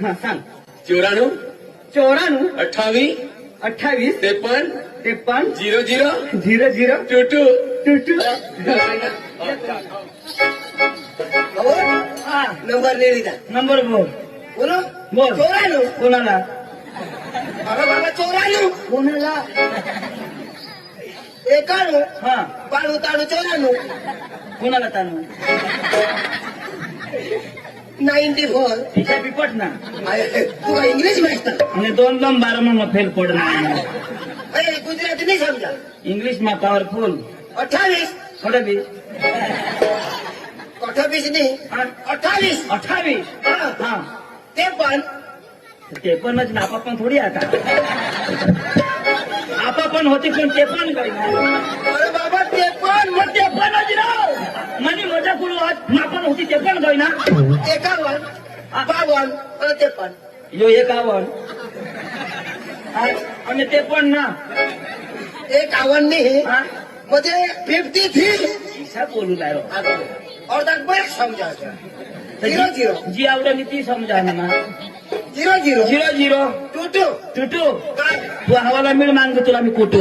हा सांग. 94 94 28 28 53 53 00 00 22 22 हो हा नंबर लिहिला नंबर बोल बोलो बोल 94 कोणाला अगं बाबा 94 कोणाला 91 हा बाळू ताडू 94 कोणाला ताणू 94 तिच्या पिपट ना तू का इंग्लिश मास्टर અને 2 12 માં ફેલ પડના अरे गुजराती नहीं समझा इंग्लिश में पावरफुल 28 थोड़े भी 28 नहीं हाँ? 28 28 हाँ हाँ 53 ते पण आपा पण थोडी आता आपा पण होती पण ते पण काही अरे बाबा 53 मग ते पण राव म्हणजे मजा करू आज आपण होती ते पण गई ना 51 52 और 53 यो 51 અને તે પણ ના 51 नहीं हाँ? मुझे 53 ઈશા બોલું લાયો और तक मैं समझा 00 जी आवडे नीती समजाने ना 00 0 0 22 टुटू काय तू हवाला मिळ मागतो तुला मी कुटू